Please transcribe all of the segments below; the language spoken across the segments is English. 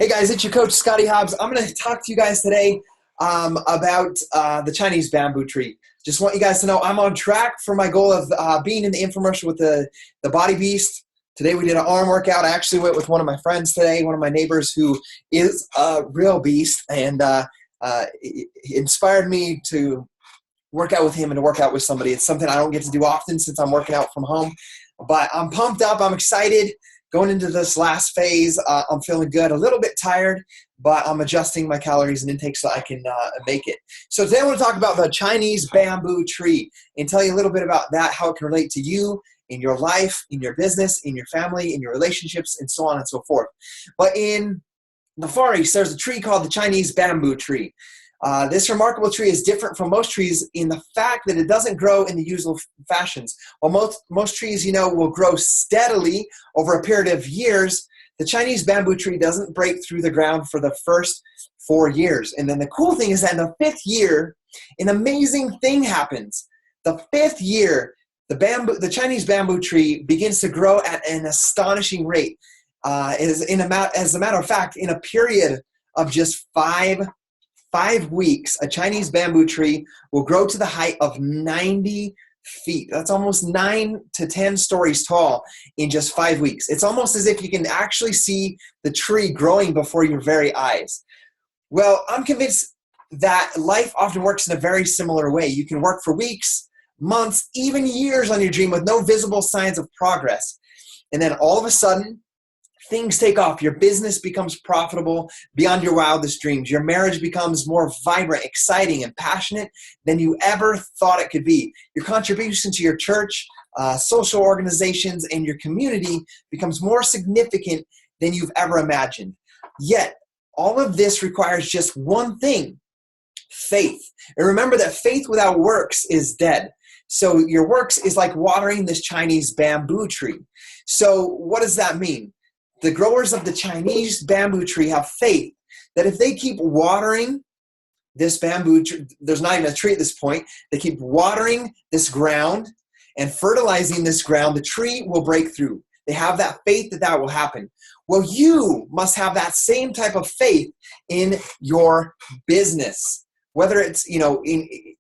Hey guys, it's your coach Scotty Hobbs. I'm going to talk to you guys today about the Chinese bamboo tree. Just want you guys to know I'm on track for my goal of being in the infomercial with the Body Beast. Today we did an arm workout. I actually went with one of my friends today, one of my neighbors who is a real beast, and it inspired me to work out with him and to work out with somebody. It's something I don't get to do often since I'm working out from home, but I'm pumped up. I'm excited. Going into this last phase, I'm feeling good, a little bit tired, but I'm adjusting my calories and intake so I can make it. So today I want to talk about the Chinese bamboo tree and tell you a little bit about that, how it can relate to you in your life, in your business, in your family, in your relationships, and so on and so forth. But in the Far East, there's a tree called the Chinese bamboo tree. This remarkable tree is different from most trees in the fact that it doesn't grow in the usual fashions. While most trees, will grow steadily over a period of years, the Chinese bamboo tree doesn't break through the ground for the first 4 years. And then the cool thing is that in the 5th year, an amazing thing happens. The 5th year, the Chinese bamboo tree begins to grow at an astonishing rate. As a matter of fact, in a period of just five weeks, a Chinese bamboo tree will grow to the height of 90 feet. That's almost 9 to 10 stories tall in just 5 weeks. It's almost as if you can actually see the tree growing before your very eyes. Well, I'm convinced that life often works in a very similar way. You can work for weeks, months, even years on your dream with no visible signs of progress. And then all of a sudden, things take off. Your business becomes profitable beyond your wildest dreams. Your marriage becomes more vibrant, exciting, and passionate than you ever thought it could be. Your contribution to your church, social organizations, and your community becomes more significant than you've ever imagined. Yet, all of this requires just one thing: faith. And remember that faith without works is dead. So your works is like watering this Chinese bamboo tree. So what does that mean? The growers of the Chinese bamboo tree have faith that if they keep watering this bamboo tree, there's not even a tree at this point, they keep watering this ground and fertilizing this ground, the tree will break through. They have that faith that will happen. Well, you must have that same type of faith in your business. Whether it's,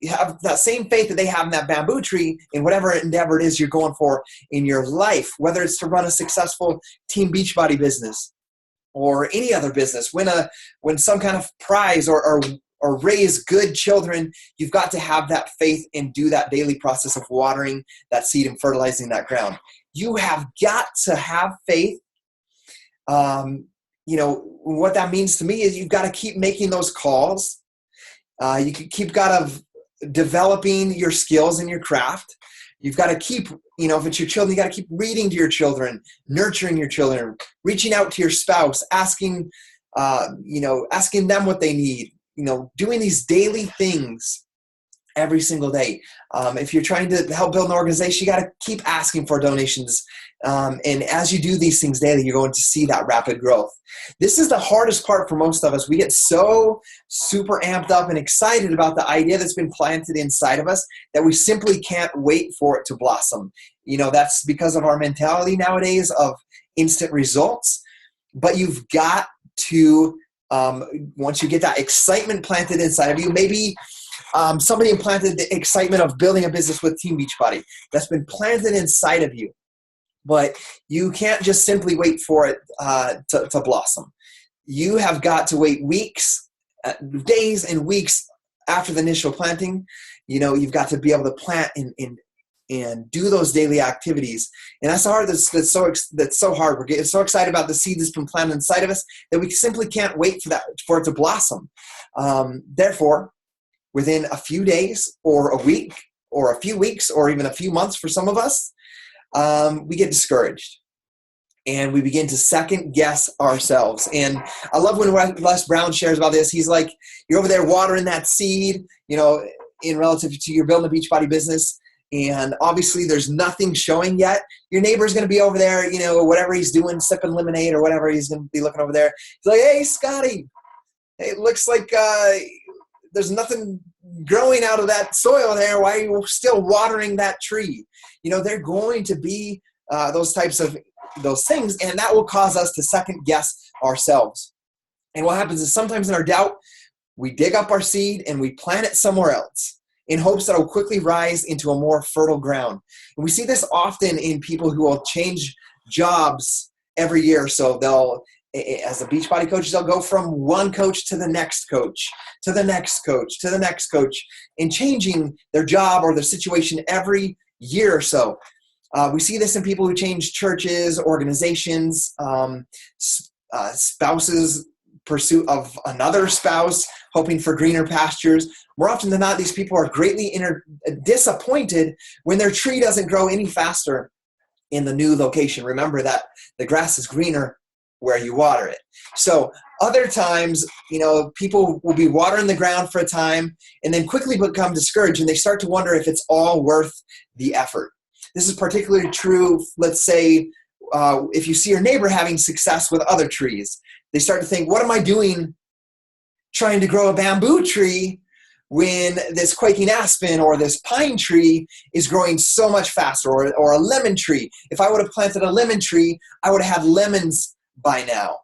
have that same faith that they have in that bamboo tree in whatever endeavor it is you're going for in your life, whether it's to run a successful team Beachbody business or any other business, win some kind of prize or raise good children, you've got to have that faith and do that daily process of watering that seed and fertilizing that ground. You have got to have faith. What that means to me is you've got to keep making those calls. You can keep developing your skills in your craft. You've got to keep, if it's your children, you got to keep reading to your children, nurturing your children, reaching out to your spouse, asking them what they need, doing these daily things every single day. If you're trying to help build an organization, you got to keep asking for donations. And as you do these things daily, you're going to see that rapid growth. This is the hardest part for most of us. We get so super amped up and excited about the idea that's been planted inside of us that we simply can't wait for it to blossom. That's because of our mentality nowadays of instant results. But you've got to, once you get that excitement planted inside of you, maybe somebody implanted the excitement of building a business with Team Beachbody. That's been planted inside of you. But you can't just simply wait for it to blossom. You have got to wait weeks, days and weeks after the initial planting. You've got to be able to plant and do those daily activities. And that's hard. That's so hard. We're getting so excited about the seed that's been planted inside of us that we simply can't wait for it to blossom. Therefore, within a few days or a week or a few weeks or even a few months for some of us, we get discouraged and we begin to second guess ourselves. And I love when Les Brown shares about this. He's like, you're over there watering that seed, in relative to your building a Beachbody business. And obviously there's nothing showing yet. Your neighbor's going to be over there, whatever he's doing, sipping lemonade or whatever he's going to be looking over there. He's like, hey, Scotty, it looks like there's nothing growing out of that soil there. Why are you still watering that tree? They're going to be those types of those things, and that will cause us to second guess ourselves. And what happens is sometimes in our doubt, we dig up our seed and we plant it somewhere else in hopes that it will quickly rise into a more fertile ground. And we see this often in people who will change jobs every year. So they'll, as the Beachbody coaches, they'll go from one coach to the next coach, to the next coach, to the next coach, and changing their job or their situation every year or so. We see this in people who change churches, organizations, spouses, pursuit of another spouse, hoping for greener pastures. More often than not, these people are greatly disappointed when their tree doesn't grow any faster in the new location. Remember that the grass is greener where you water it. So other times, people will be watering the ground for a time and then quickly become discouraged, and they start to wonder if it's all worth the effort. This is particularly true, let's say, if you see your neighbor having success with other trees. They start to think, what am I doing trying to grow a bamboo tree when this quaking aspen or this pine tree is growing so much faster, or a lemon tree? If I would have planted a lemon tree, I would have had lemons by now.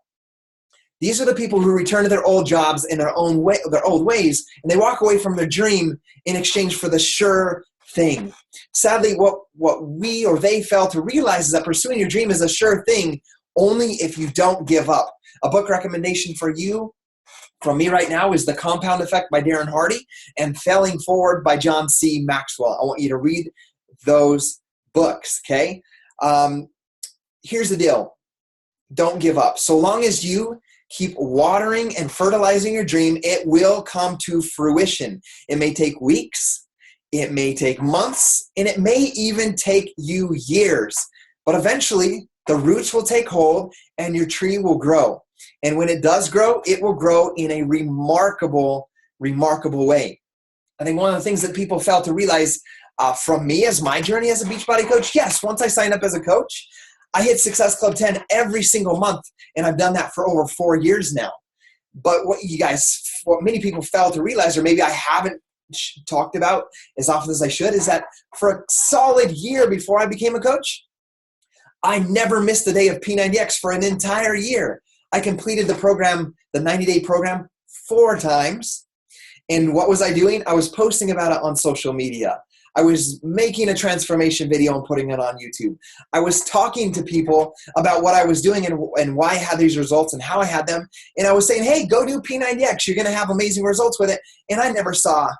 These are the people who return to their old jobs in their old ways, and they walk away from their dream in exchange for the sure thing. Sadly, what we or they fail to realize is that pursuing your dream is a sure thing only if you don't give up. A book recommendation for you from me right now is The Compound Effect by Darren Hardy and Failing Forward by John C. Maxwell. I want you to read those books, okay? Here's the deal. Don't give up. So long as you keep watering and fertilizing your dream, it will come to fruition. It may take weeks, it may take months, and it may even take you years. But eventually, the roots will take hold and your tree will grow. And when it does grow, it will grow in a remarkable, remarkable way. I think one of the things that people fail to realize from me as my journey as a Beachbody coach, yes, once I signed up as a coach, I hit Success Club 10 every single month, and I've done that for over 4 years now. But what many people fail to realize, or maybe I haven't talked about as often as I should, is that for a solid year before I became a coach, I never missed a day of P90X for an entire year. I completed the program, the 90-day program, 4 times. And what was I doing? I was posting about it on social media. I was making a transformation video and putting it on YouTube. I was talking to people about what I was doing and why I had these results and how I had them. And I was saying, hey, go do P90X. You're going to have amazing results with it. And I never saw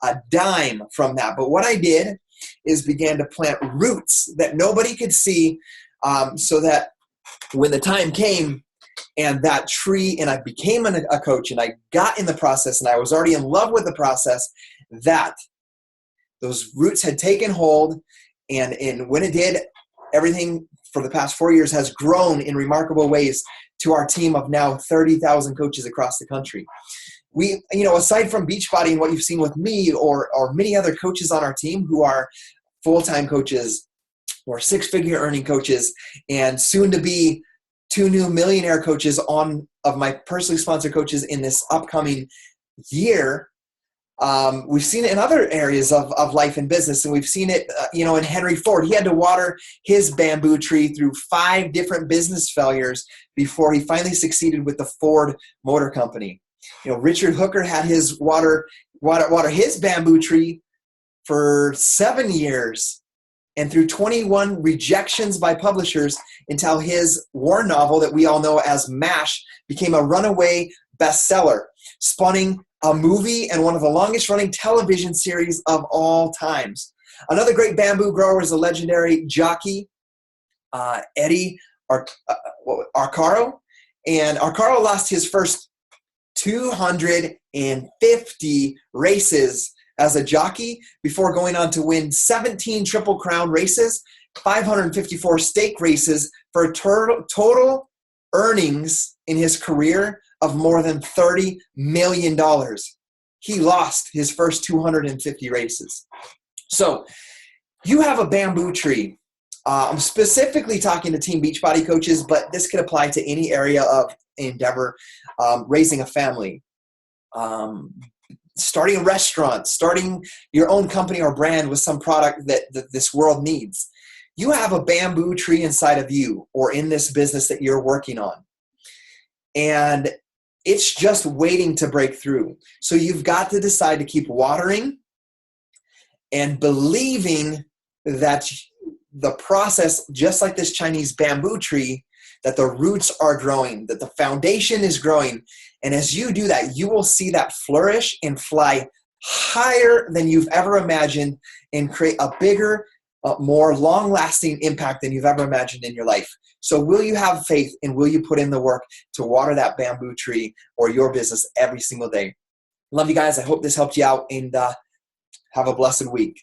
a dime from that. But what I did is began to plant roots that nobody could see, so that when the time came and that tree, and I became a coach and I got in the process and I was already in love with the process, that those roots had taken hold, and when it did, everything for the past 4 years has grown in remarkable ways to our team of now 30,000 coaches across the country. We, aside from Beachbody and what you've seen with me or many other coaches on our team who are full-time coaches or 6-figure earning coaches, and soon to be 2 new millionaire coaches of my personally sponsored coaches in this upcoming year. We've seen it in other areas of life and business, and we've seen it, in Henry Ford. He had to water his bamboo tree through 5 different business failures before he finally succeeded with the Ford Motor Company. Richard Hooker had his water his bamboo tree for 7 years, and through 21 rejections by publishers, until his war novel that we all know as MASH became a runaway bestseller, spawning a movie and one of the longest running television series of all times. Another great bamboo grower is the legendary jockey, Eddie Arcaro. And Arcaro lost his first 250 races as a jockey before going on to win 17 Triple Crown races, 554 stake races, for total earnings in his career of more than $30 million. He lost his first 250 races. So you have a bamboo tree. I'm specifically talking to Team Beachbody coaches, but this could apply to any area of endeavor, raising a family, starting a restaurant, starting your own company or brand with some product that this world needs. You have a bamboo tree inside of you or in this business that you're working on. And It's just waiting to break through. So you've got to decide to keep watering and believing that the process, just like this Chinese bamboo tree, that the roots are growing, that the foundation is growing. And as you do that, you will see that flourish and fly higher than you've ever imagined and create a bigger, more long-lasting impact than you've ever imagined in your life. So will you have faith and will you put in the work to water that bamboo tree or your business every single day? Love you guys. I hope this helped you out, and have a blessed week.